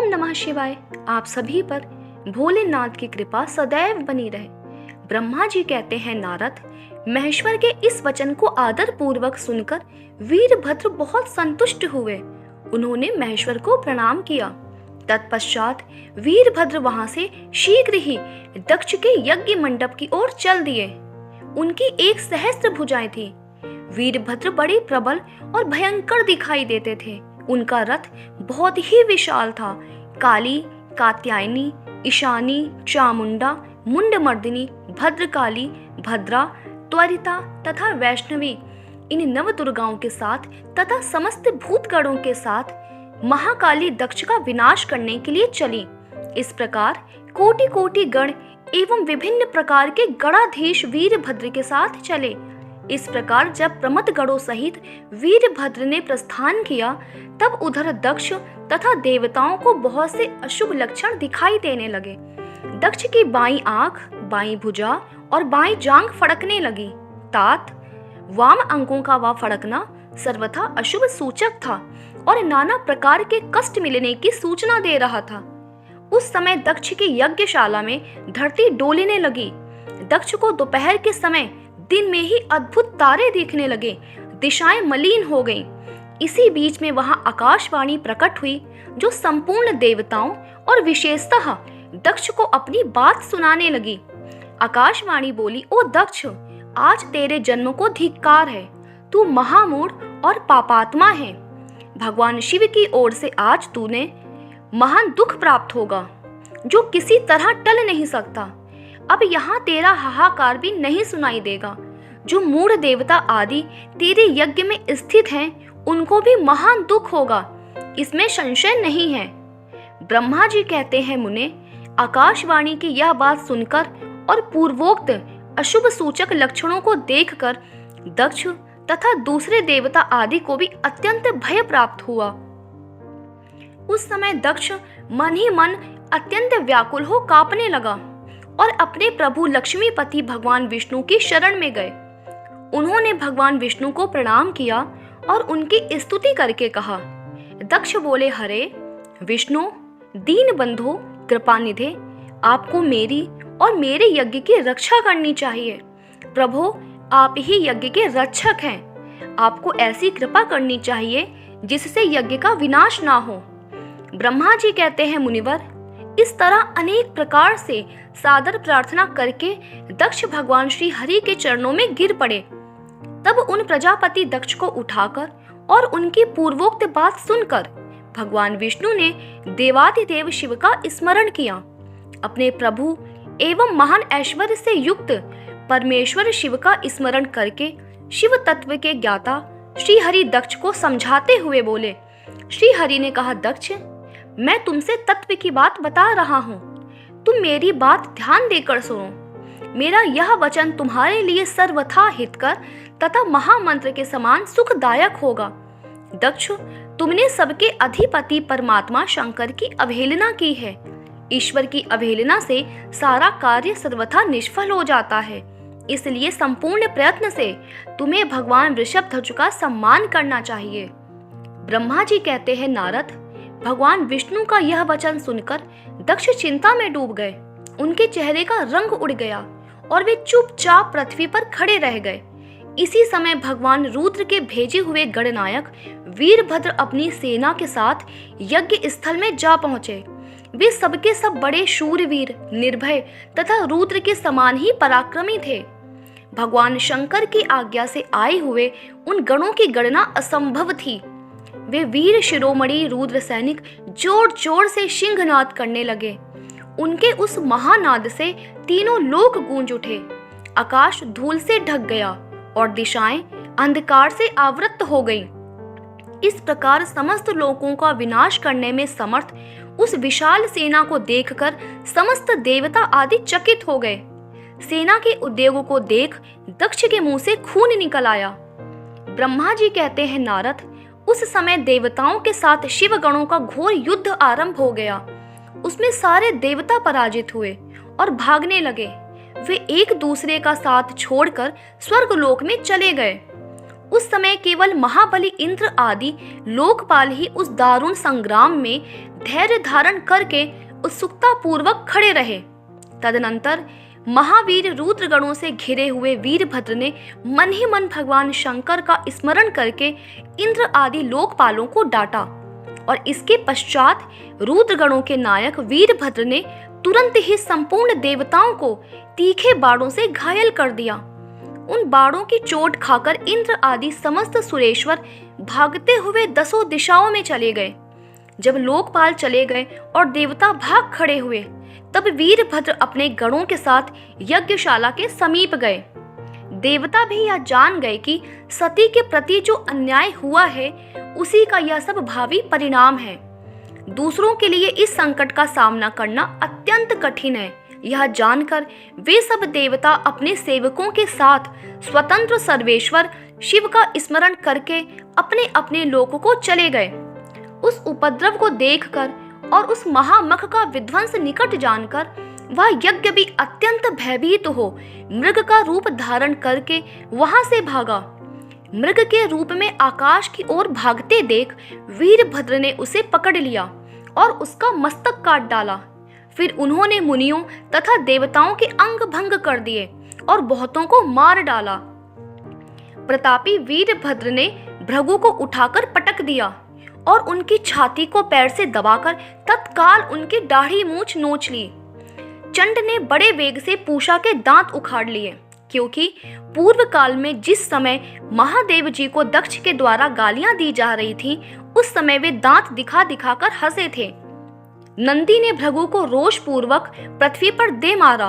नमः शिवाय। आप सभी पर भोलेनाथ की कृपा सदैव बनी रहे। ब्रह्मा जी कहते हैं, नारद, महेश्वर के इस वचन को आदर पूर्वक सुनकर वीरभद्र बहुत संतुष्ट हुए। उन्होंने महेश्वर को प्रणाम किया। तत्पश्चात वीरभद्र वहां से शीघ्र ही दक्ष के यज्ञ मंडप की ओर चल दिए। उनकी 1 सहस्त्र भुजाएं थी। वीरभद्र बड़े प्रबल और भयंकर दिखाई देते थे। उनका रथ बहुत ही विशाल था। काली, कात्यायनी, ईशानी, चामुंडा, मुंडमर्दिनी, भद्रकाली, भद्रा, त्वरिता तथा वैष्णवी, इन 9 दुर्गाओं के साथ तथा समस्त भूतगणों के साथ महाकाली दक्ष का विनाश करने के लिए चली। इस प्रकार कोटि कोटि गण एवं विभिन्न प्रकार के गणाधीश वीरभद्र के साथ चले। इस प्रकार जब प्रमथ गणों सहित वीरभद्र ने प्रस्थान किया, तब उधर दक्ष तथा देवताओं को बहुत से अशुभ लक्षण दिखाई देने लगे। दक्ष की बाईं आंख, बाईं भुजा और बाईं जांघ फड़कने लगी। तात वाम अंगों का वह फड़कना सर्वथा अशुभ सूचक था और नाना प्रकार के कष्ट मिलने की सूचना दे रहा था। उस समय दक्ष की यज्ञशाला में धरती डोलने लगी। दक्ष को दोपहर के समय दिन में ही अद्भुत तारे दिखने लगे। दिशाएं मलिन हो गईं। इसी बीच में वहां आकाशवाणी प्रकट हुई, जो संपूर्ण देवताओं और विशेषतः दक्ष को अपनी बात सुनाने लगी। आकाशवाणी बोली, ओ दक्ष, आज तेरे जन्म को धिक्कार है। तू महामूढ़ और पापात्मा है। भगवान शिव की ओर से आज तूने महान दुख प्राप्त होगा, जो किसी तरह टल नहीं सकता। अब यहाँ तेरा हाहाकार भी नहीं सुनाई देगा। जो मूढ़ देवता आदि तेरे यज्ञ में स्थित हैं, उनको भी महान दुख होगा, इसमें संशय नहीं है। ब्रह्मा जी कहते हैं, मुने, आकाशवाणी की यह बात सुनकर और पूर्वोक्त अशुभ सूचक लक्षणों को देखकर दक्ष तथा दूसरे देवता आदि को भी अत्यंत भय प्राप्त हुआ। उस समय दक्ष मन ही मन अत्यंत व्याकुल हो कांपने लगा और अपने प्रभु लक्ष्मीपति भगवान विष्णु की शरण में गए। उन्होंने भगवान विष्णु को प्रणाम किया और उनकी स्तुति करके कहा। दक्ष बोले, हरे विष्णु, दीन बंधु, कृपानिधे, आपको मेरी और मेरे यज्ञ की रक्षा करनी चाहिए। प्रभु, आप ही यज्ञ के रक्षक हैं। आपको ऐसी कृपा करनी चाहिए जिससे यज्ञ का विनाश ना हो। ब्रह्मा जी कहते हैं, मुनिवर, इस तरह अनेक प्रकार से सादर प्रार्थना करके दक्ष भगवान श्री हरि के चरणों में गिर पड़े। तब उन प्रजापति दक्ष को उठाकर और उनकी पूर्वोक्त बात सुनकर भगवान विष्णु ने देवाधिदेव शिव का स्मरण किया। अपने प्रभु एवं महान ऐश्वर्य से युक्त परमेश्वर शिव का स्मरण करके शिव तत्व के ज्ञाता श्री हरि दक्ष को समझाते हुए बोले। श्री हरि ने कहा, दक्ष, मैं तुमसे तत्व की बात बता रहा हूँ। तुम मेरी बात ध्यान देकर सुनो। मेरा यह वचन तुम्हारे लिए सर्वथा हितकर तथा महामंत्र के समान सुखदायक होगा। दक्ष, तुमने सबके अधिपति परमात्मा शंकर की अवहेलना की है। ईश्वर की अवहेलना से सारा कार्य सर्वथा निष्फल हो जाता है। इसलिए संपूर्ण प्रयत्न से तुम्हें भगवान ऋषभध्वज का सम्मान करना चाहिए। ब्रह्मा जी कहते हैं, नारद, भगवान विष्णु का यह वचन सुनकर दक्ष चिंता में डूब गए। उनके चेहरे का रंग उड़ गया और वे चुपचाप पृथ्वी पर खड़े रह गए। इसी समय भगवान रुद्र के भेजे हुए गणनायक वीरभद्र अपनी सेना के साथ यज्ञ स्थल में जा पहुंचे। वे सबके सब बड़े शूरवीर, निर्भय तथा रुद्र के समान ही पराक्रमी थे। भगवान शंकर की आज्ञा से आए हुए उन गणों की गणना असंभव थी। वे वीर शिरोमणि रुद्र सैनिक जोर जोर से सिंहनाद करने लगे। उनके उस महानाद से तीनों लोक गूंज उठे। आकाश धूल से ढक गया और दिशाएं अंधकार से आवृत हो गईं। इस प्रकार समस्त लोकों का विनाश करने में समर्थ उस विशाल सेना को देखकर समस्त देवता आदि चकित हो गए। सेना के उद्योगों को देख दक्ष के मुंह से खून निकल आया। ब्रह्मा जी कहते हैं, नारद, उस समय देवताओं के साथ शिव गणों का घोर युद्ध आरंभ हो गया। उसमें सारे देवता पराजित हुए और भागने लगे। वे एक दूसरे का साथ छोड़कर स्वर्गलोक में चले गए। उस समय केवल महाबली इंद्र आदि लोकपाल ही उस दारुण संग्राम में धैर्य धारण करके उत्सुकता पूर्वक खड़े रहे। तदनंतर महावीर रुद्रगणों से घिरे हुए वीरभद्र ने मन ही मन भगवान शंकर का स्मरण करके इंद्र आदि लोकपालों को डांटा और इसके पश्चात रुद्रगणों के नायक वीरभद्र ने तुरंत ही संपूर्ण देवताओं को तीखे बाणों से घायल कर दिया। उन बाणों की चोट खाकर इंद्र आदि समस्त सुरेश्वर भागते हुए 10 दिशाओं में चले गए। जब लोकपाल चले गए और देवता भाग खड़े हुए, तब वीरभद्र अपने गणों के साथ यज्ञशाला के समीप गए। देवता भी यह जान गए कि सती के प्रति जो अन्याय हुआ है उसी का यह सब भावी परिणाम है। दूसरों के लिए इस संकट का सामना करना अत्यंत कठिन है। यह जानकर वे सब देवता अपने सेवकों के साथ स्वतंत्र सर्वेश्वर शिव का स्मरण करके अपने अपने लोक को चले गए। उस उपद्रव को देखकर और उस महामख का विध्वंस निकट जानकर वह यज्ञ भी अत्यंत भयभीत हो मृग का रूप धारण करके वहां से भागा। मृग के रूप में आकाश की ओर भागते देख वीरभद्र ने उसे पकड़ लिया और उसका मस्तक काट डाला। फिर उन्होंने मुनियों तथा देवताओं के अंग भंग कर दिए और बहुतों को मार डाला। प्रतापी वीरभद्र ने भृगु को उठाकर पटक दिया और उनकी छाती को पैर से दबाकर तत्काल उनकी दाढ़ी मूंछ नोच ली। चंड ने बड़े वेग से पूषा के दांत उखाड़ लिए, क्योंकि पूर्व काल में जिस समय महादेव जी को दक्ष के द्वारा गालियां दी जा रही थीं, उस समय वे दांत दिखा दिखाकर हंसे थे। नंदी ने भृगु को रोष पूर्वक पृथ्वी पर दे मारा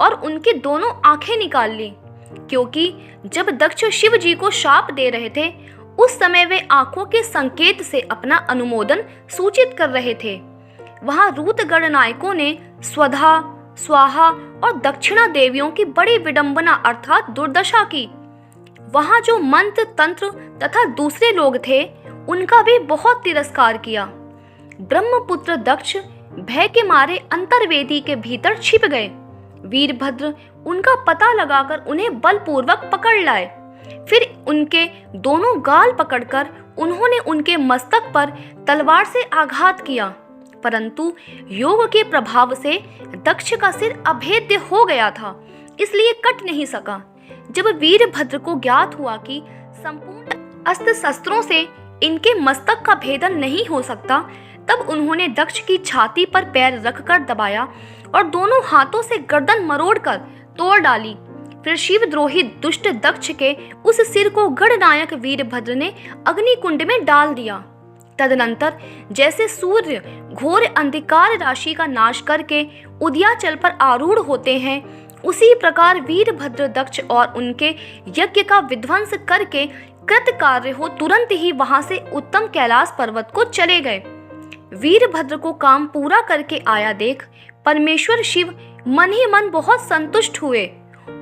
और उनकी दोनों आंखें निकाल ली, क्योंकि जब दक्ष शिव जी को शाप दे रहे थे उस समय वे आंखों के संकेत से अपना अनुमोदन सूचित कर रहे थे। वहां रूतगण नायकों ने स्वधा, स्वाहा और दक्षिणा देवियों की बड़ी विडंबना अर्थात दुर्दशा की। वहां जो मंत्र तंत्र तथा दूसरे लोग थे उनका भी बहुत तिरस्कार किया। ब्रह्मपुत्र दक्ष भय के मारे अंतर्वेदी के भीतर छिप गए। वीरभद्र उनका पता लगाकर उन्हें बलपूर्वक पकड़ लाए। फिर उनके दोनों गाल पकड़कर उन्होंने उनके मस्तक पर तलवार से आघात किया, परंतु योग के प्रभाव से दक्ष का सिर अभेद्य हो गया था, इसलिए कट नहीं सका। जब वीरभद्र को ज्ञात हुआ कि संपूर्ण अस्त्र शस्त्रों से इनके मस्तक का भेदन नहीं हो सकता, तब उन्होंने दक्ष की छाती पर पैर रखकर दबाया और दोनों हाथों से गर्दन मरोड़कर तोड़ डाली। फिर शिवद्रोही दुष्ट दक्ष के उस सिर को गणनायक वीरभद्र ने अग्निकुंड में डाल दिया। तदनंतर जैसे सूर्य घोर अंधकार राशि का नाश करके उदयाचल पर आरूढ़ होते हैं, उसी प्रकार वीरभद्र दक्ष और उनके यज्ञ का विध्वंस करके कृत कार्य हो तुरंत ही वहां से उत्तम कैलाश पर्वत को चले गए। वीरभद्र को काम पूरा करके आया देख परमेश्वर शिव मन ही मन बहुत संतुष्ट हुए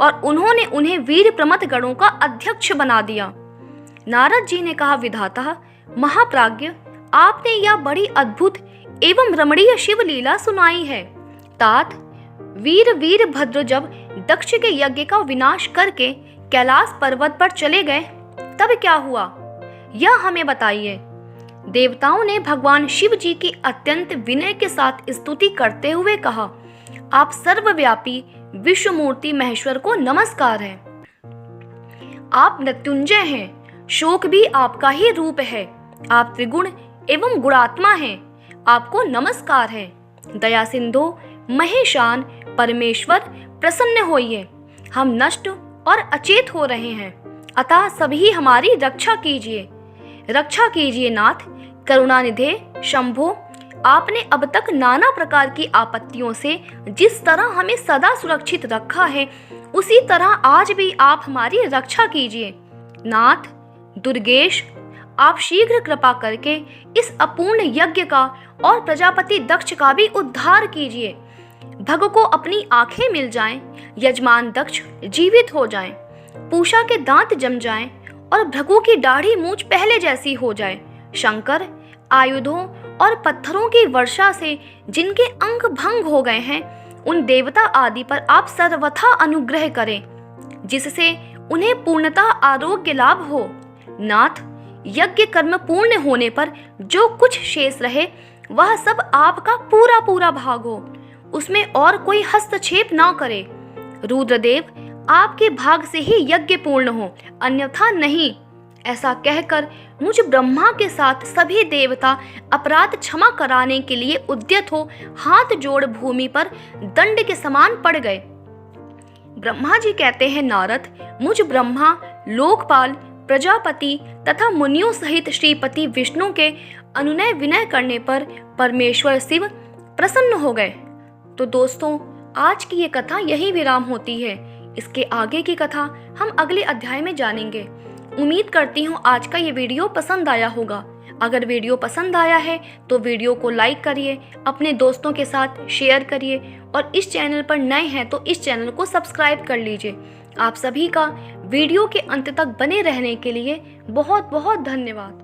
और उन्होंने उन्हें वीर प्रमथ गणों का अध्यक्ष बना दिया। नारद जी ने कहा, विधाता महाप्राज्ञ, आपने यह बड़ी अद्भुत एवं रमणीय शिव लीला सुनाई है। तात, वीरभद्र जब दक्ष के यज्ञ का विनाश करके कैलाश पर्वत पर चले गए तब क्या हुआ, यह हमें बताइए। देवताओं ने भगवान शिव जी की अत्यंत विनय के साथ स्तुति करते हुए कहा, आप सर्वव्यापी विश्वमूर्ति महेश्वर को नमस्कार है। आप मृत्युंजय हैं, शोक भी आपका ही रूप है। आप त्रिगुण एवं गुणात्मा हैं, आपको नमस्कार है। दया सिंधु महेशान परमेश्वर प्रसन्न होइए, हम नष्ट और अचेत हो रहे हैं, अतः सभी हमारी रक्षा कीजिए। रक्षा कीजिए नाथ, करुणानिधे शंभो, आपने अब तक नाना प्रकार की आपत्तियों से जिस तरह हमें सदा सुरक्षित रखा है, उसी तरह आज भी आप हमारी रक्षा कीजिए। नाथ दुर्गेश, आप शीघ्र कृपा करके इस अपूर्ण यज्ञ का और प्रजापति दक्ष का भी उद्धार कीजिए। भग को अपनी आंखें मिल जाएं, यजमान दक्ष जीवित हो जाएं, पूषा के दांत जम जाएं और भृगु की दाढ़ी मूंछ पहले जैसी हो जाए। शंकर, आयुधों और पत्थरों की वर्षा से जिनके अंग भंग हो गए हैं, उन देवता आदि पर आप सर्वथा अनुग्रह करें, जिससे उन्हें पूर्णतः आरोग्य लाभ हो नाथ, यज्ञ कर्म पूर्ण होने पर जो कुछ शेष रहे वह सब आपका पूरा पूरा भाग हो, उसमें और कोई हस्तक्षेप ना करे। रुद्रदेव, आपके भाग से ही यज्ञ पूर्ण हो, अन्यथा नहीं। ऐसा कहकर मुझ ब्रह्मा के साथ सभी देवता अपराध क्षमा कराने के लिए उद्यत हो हाथ जोड़ भूमि पर दंड के समान पड़ गए। ब्रह्मा जी कहते हैं, नारद, मुझ ब्रह्मा, लोकपाल, प्रजापति तथा मुनियों सहित श्रीपति विष्णु के अनुनय विनय करने पर परमेश्वर शिव प्रसन्न हो गए। तो दोस्तों, आज की ये कथा यही विराम होती है। इसके आगे की कथा हम अगले अध्याय में जानेंगे। उम्मीद करती हूँ आज का ये वीडियो पसंद आया होगा। अगर वीडियो पसंद आया है तो वीडियो को लाइक करिए, अपने दोस्तों के साथ शेयर करिए और इस चैनल पर नए हैं तो इस चैनल को सब्सक्राइब कर लीजिए। आप सभी का वीडियो के अंत तक बने रहने के लिए बहुत बहुत धन्यवाद।